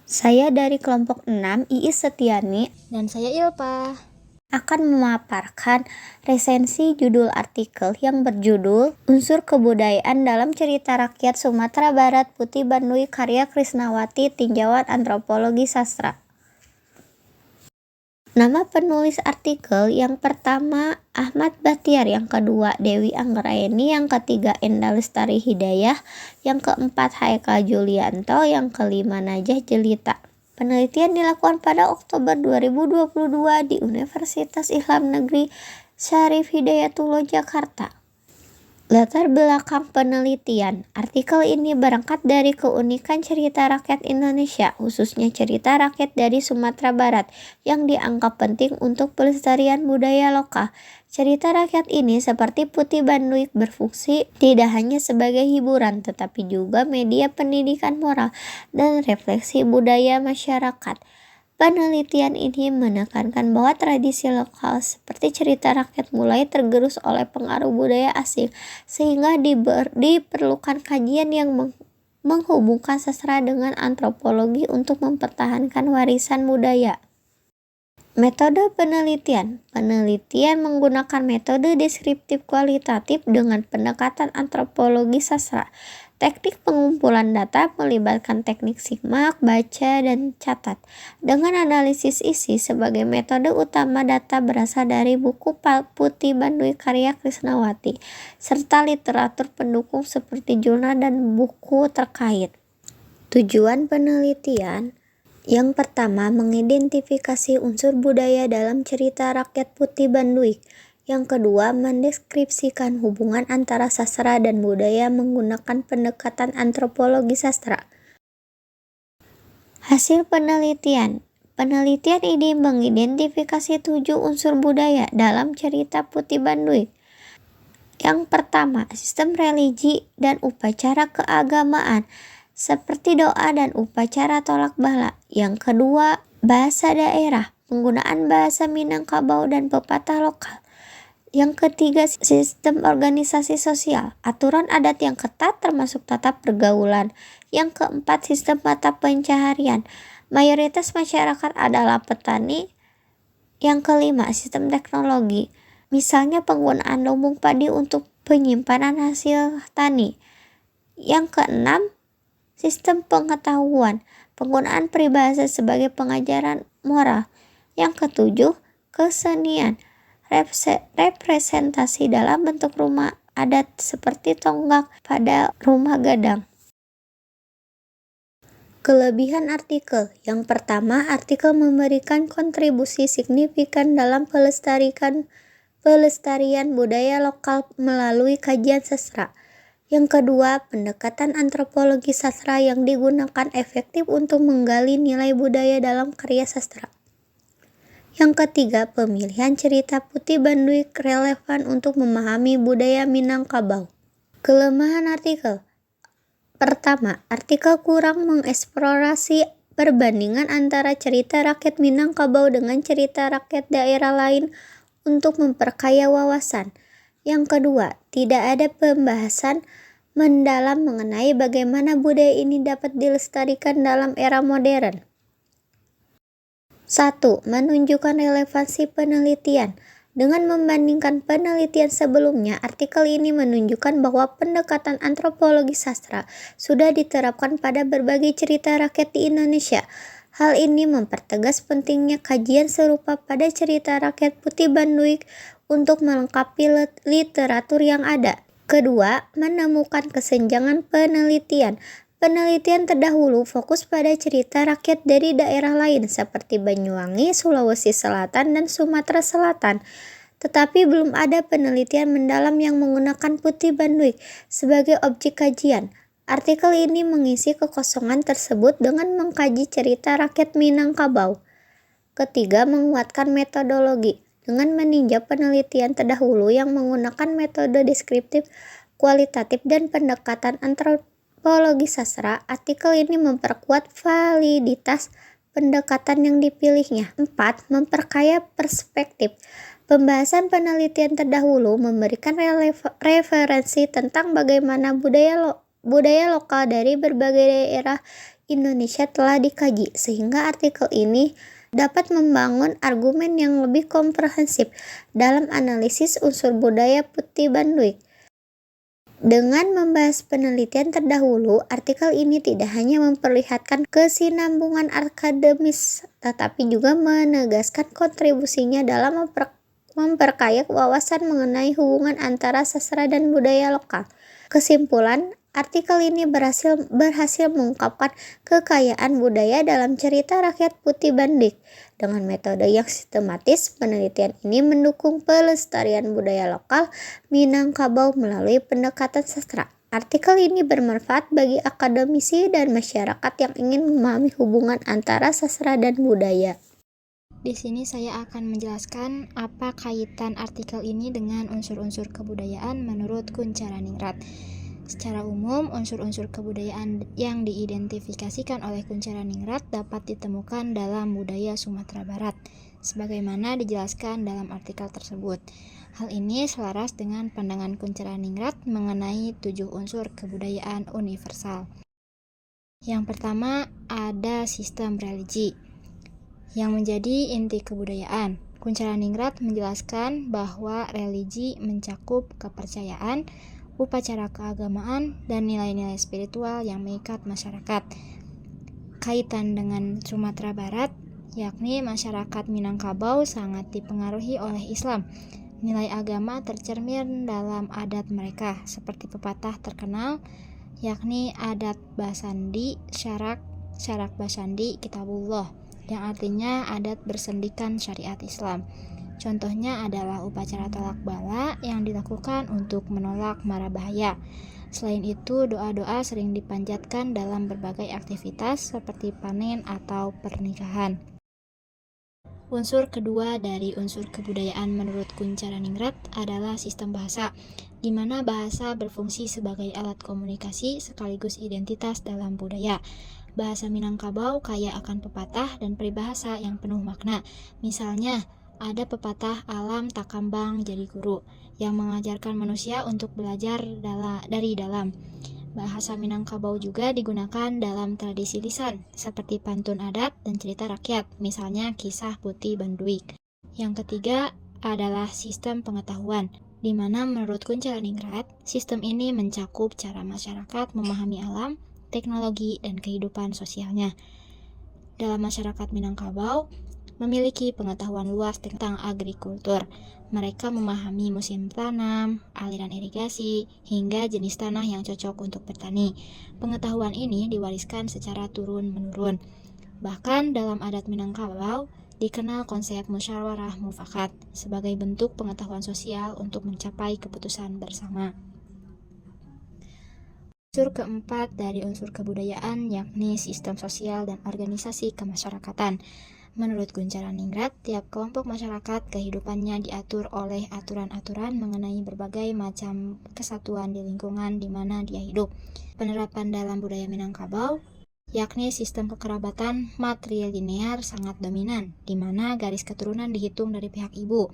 Saya dari kelompok 6, Iis Setiani, Dan saya Ilpa. akan memaparkan resensi judul artikel yang berjudul Unsur Kebudayaan dalam Cerita Rakyat Sumatera Barat Putih Bandui karya Krisnawati Tinjauan Antropologi Sastra. Nama penulis artikel yang pertama Ahmad Bachtiar, yang kedua Dewi Anggraeni, yang ketiga Enda Lestari Hidayah, yang keempat Haikal Julianto, yang kelima Najah Jelita. Penelitian dilakukan pada Oktober 2022 di Universitas Islam Negeri Syarif Hidayatullah, Jakarta. Latar belakang penelitian. Artikel ini berangkat dari keunikan cerita rakyat Indonesia, khususnya cerita rakyat dari Sumatera Barat, yang dianggap penting untuk pelestarian budaya lokal. Cerita rakyat ini seperti Putih Bandui berfungsi tidak hanya sebagai hiburan, tetapi juga media pendidikan moral dan refleksi budaya masyarakat. Penelitian ini menekankan bahwa tradisi lokal seperti cerita rakyat mulai tergerus oleh pengaruh budaya asing, sehingga diperlukan kajian yang menghubungkan sastra dengan antropologi untuk mempertahankan warisan budaya. Metode penelitian. Penelitian menggunakan metode deskriptif kualitatif dengan pendekatan antropologi sastra. Teknik pengumpulan data melibatkan teknik simak, baca, dan catat. Dengan analisis isi sebagai metode utama, data berasal dari buku Putih Bandui karya Krisnawati, serta literatur pendukung seperti jurnal dan buku terkait. Tujuan penelitian. Yang pertama, mengidentifikasi unsur budaya dalam cerita rakyat Putih Bandui. Yang kedua, mendeskripsikan hubungan antara sastra dan budaya menggunakan pendekatan antropologi sastra. Hasil penelitian. Penelitian ini mengidentifikasi 7 unsur budaya dalam cerita Putih Bandui. Yang pertama, sistem religi dan upacara keagamaan, seperti doa dan upacara tolak bala. Yang kedua, bahasa daerah, penggunaan bahasa Minangkabau dan pepatah lokal. Yang ketiga, sistem organisasi sosial, aturan adat yang ketat termasuk tata pergaulan. Yang keempat, sistem mata pencaharian, mayoritas masyarakat adalah petani. Yang kelima, sistem teknologi, misalnya penggunaan lumbung padi untuk penyimpanan hasil tani. Yang keenam, sistem pengetahuan, penggunaan peribahasa sebagai pengajaran moral. Yang ketujuh, kesenian, representasi dalam bentuk rumah adat seperti tonggak pada rumah gadang. Kelebihan artikel. Yang pertama, artikel memberikan kontribusi signifikan dalam pelestarian budaya lokal melalui kajian sastra. Yang kedua, pendekatan antropologi sastra yang digunakan efektif untuk menggali nilai budaya dalam karya sastra. Yang ketiga, pemilihan cerita Putih Bandui relevan untuk memahami budaya Minangkabau. Kelemahan artikel. Pertama, artikel kurang mengeksplorasi perbandingan antara cerita rakyat Minangkabau dengan cerita rakyat daerah lain untuk memperkaya wawasan. Yang kedua, tidak ada pembahasan mendalam mengenai bagaimana budaya ini dapat dilestarikan dalam era modern. 1. Menunjukkan relevansi penelitian. Dengan membandingkan penelitian sebelumnya, artikel ini menunjukkan bahwa pendekatan antropologi sastra sudah diterapkan pada berbagai cerita rakyat di Indonesia. Hal ini mempertegas pentingnya kajian serupa pada cerita rakyat Putih Bandui untuk melengkapi literatur yang ada. Kedua, menemukan kesenjangan penelitian. Penelitian terdahulu fokus pada cerita rakyat dari daerah lain seperti Banyuwangi, Sulawesi Selatan, dan Sumatera Selatan. Tetapi belum ada penelitian mendalam yang menggunakan Putih Bandui sebagai objek kajian. Artikel ini mengisi kekosongan tersebut dengan mengkaji cerita rakyat Minangkabau. Ketiga, menguatkan metodologi. Dengan meninjau penelitian terdahulu yang menggunakan metode deskriptif, kualitatif, dan pendekatan antropologi sastra, artikel ini memperkuat validitas pendekatan yang dipilihnya. 4. Memperkaya perspektif. Pembahasan penelitian terdahulu memberikan referensi tentang bagaimana budaya lokal dari berbagai daerah Indonesia telah dikaji, sehingga artikel ini dapat membangun argumen yang lebih komprehensif dalam analisis unsur budaya Putih Banduik. Dengan membahas penelitian terdahulu, artikel ini tidak hanya memperlihatkan kesinambungan akademis, tetapi juga menegaskan kontribusinya dalam memperkaya wawasan mengenai hubungan antara sastra dan budaya lokal. Kesimpulan, artikel ini berhasil mengungkapkan kekayaan budaya dalam cerita rakyat Putih Banduik. Dengan metode yang sistematis, penelitian ini mendukung pelestarian budaya lokal Minangkabau melalui pendekatan sastra. Artikel ini bermanfaat bagi akademisi dan masyarakat yang ingin memahami hubungan antara sastra dan budaya. Di sini saya akan menjelaskan apa kaitan artikel ini dengan unsur-unsur kebudayaan menurut Kuncharaningrat. Secara umum, unsur-unsur kebudayaan yang diidentifikasikan oleh Kuncharaningrat dapat ditemukan dalam budaya Sumatera Barat, sebagaimana dijelaskan dalam artikel tersebut. Hal ini selaras dengan pandangan Kuncharaningrat mengenai 7 unsur kebudayaan universal. Yang pertama, ada sistem religi yang menjadi inti kebudayaan. Kuncharaningrat menjelaskan bahwa religi mencakup kepercayaan, upacara keagamaan, dan nilai-nilai spiritual yang mengikat masyarakat. Kaitan dengan Sumatera Barat, yakni masyarakat Minangkabau sangat dipengaruhi oleh Islam. Nilai agama tercermin dalam adat mereka, seperti pepatah terkenal, yakni adat Basandi, syarak Basandi Kitabullah, yang artinya adat bersendikan syariat Islam. Contohnya adalah upacara tolak bala yang dilakukan untuk menolak mara bahaya. Selain itu, doa-doa sering dipanjatkan dalam berbagai aktivitas seperti panen atau pernikahan. Unsur kedua dari unsur kebudayaan menurut Kuncharaningrat adalah sistem bahasa, di mana bahasa berfungsi sebagai alat komunikasi sekaligus identitas dalam budaya. Bahasa Minangkabau kaya akan pepatah dan peribahasa yang penuh makna. Misalnya, ada pepatah alam tak kambang jadi guru yang mengajarkan manusia untuk belajar dari dalam. Bahasa Minangkabau juga digunakan dalam tradisi lisan seperti pantun adat dan cerita rakyat, misalnya kisah Putih Banduik. Yang ketiga adalah sistem pengetahuan, di mana menurut Kuncharaningrat, sistem ini mencakup cara masyarakat memahami alam, teknologi, dan kehidupan sosialnya. Dalam masyarakat Minangkabau, memiliki pengetahuan luas tentang agrikultur. Mereka memahami musim tanam, aliran irigasi, hingga jenis tanah yang cocok untuk bertani. Pengetahuan ini diwariskan secara turun-menurun. Bahkan dalam adat Minangkabau, dikenal konsep musyawarah mufakat sebagai bentuk pengetahuan sosial untuk mencapai keputusan bersama. Unsur keempat dari unsur kebudayaan yakni sistem sosial dan organisasi kemasyarakatan. Menurut Kuncharaningrat, tiap kelompok masyarakat kehidupannya diatur oleh aturan-aturan mengenai berbagai macam kesatuan di lingkungan di mana dia hidup. Penerapan dalam budaya Minangkabau, yakni sistem kekerabatan matrilinear sangat dominan, di mana garis keturunan dihitung dari pihak ibu.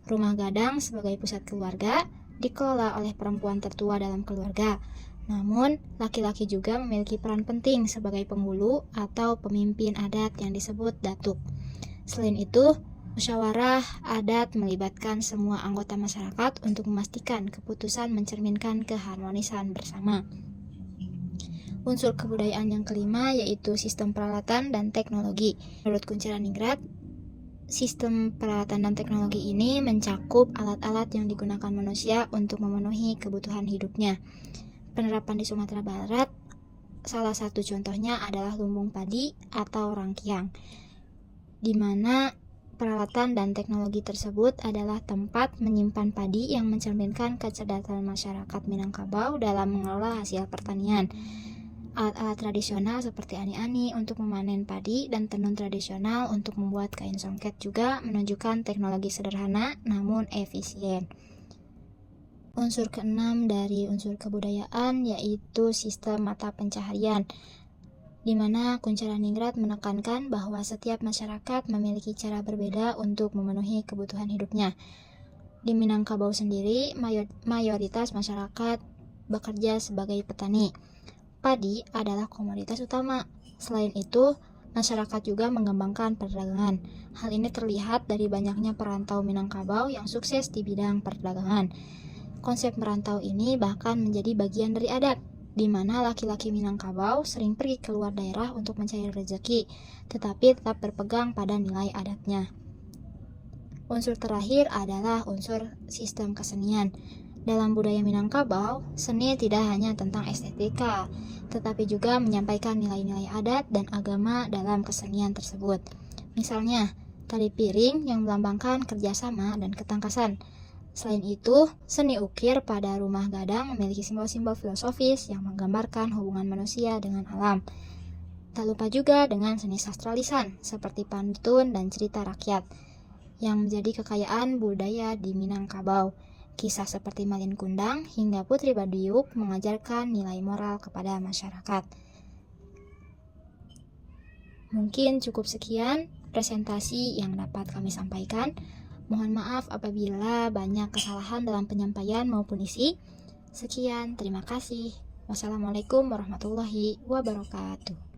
Rumah gadang sebagai pusat keluarga dikelola oleh perempuan tertua dalam keluarga. Namun, laki-laki juga memiliki peran penting sebagai penghulu atau pemimpin adat yang disebut datuk. Selain itu, musyawarah adat melibatkan semua anggota masyarakat untuk memastikan keputusan mencerminkan keharmonisan bersama. Unsur kebudayaan yang kelima yaitu sistem peralatan dan teknologi. Menurut Kuncharaningrat, sistem peralatan dan teknologi ini mencakup alat-alat yang digunakan manusia untuk memenuhi kebutuhan hidupnya. Penerapan di Sumatera Barat, salah satu contohnya adalah lumbung padi atau rangkiang, di mana peralatan dan teknologi tersebut adalah tempat menyimpan padi yang mencerminkan kecerdasan masyarakat Minangkabau dalam mengelola hasil pertanian. Alat-alat tradisional seperti ani-ani untuk memanen padi dan tenun tradisional untuk membuat kain songket juga menunjukkan teknologi sederhana namun efisien. Unsur keenam dari unsur kebudayaan yaitu sistem mata pencaharian, di mana Kuncharaningrat menekankan bahwa setiap masyarakat memiliki cara berbeda untuk memenuhi kebutuhan hidupnya. Di Minangkabau sendiri, mayoritas masyarakat bekerja sebagai petani. Padi adalah komoditas utama, Selain itu, masyarakat juga mengembangkan perdagangan. Hal ini terlihat dari banyaknya perantau Minangkabau yang sukses di bidang perdagangan. Konsep merantau ini bahkan menjadi bagian dari adat, di mana laki-laki Minangkabau sering pergi keluar daerah untuk mencari rezeki, tetapi tetap berpegang pada nilai adatnya. Unsur terakhir adalah unsur sistem kesenian. Dalam budaya Minangkabau, seni tidak hanya tentang estetika, tetapi juga menyampaikan nilai-nilai adat dan agama dalam kesenian tersebut. Misalnya, tari piring yang melambangkan kerjasama dan ketangkasan. Selain itu, seni ukir pada rumah gadang memiliki simbol-simbol filosofis yang menggambarkan hubungan manusia dengan alam. Tak lupa juga dengan seni sastra lisan, seperti pantun dan cerita rakyat, yang menjadi kekayaan budaya di Minangkabau. Kisah seperti Malin Kundang hingga Putri Badiuk mengajarkan nilai moral kepada masyarakat. Mungkin cukup sekian presentasi yang dapat kami sampaikan. Mohon maaf apabila banyak kesalahan dalam penyampaian maupun isi. Sekian, terima kasih. Wassalamualaikum warahmatullahi wabarakatuh.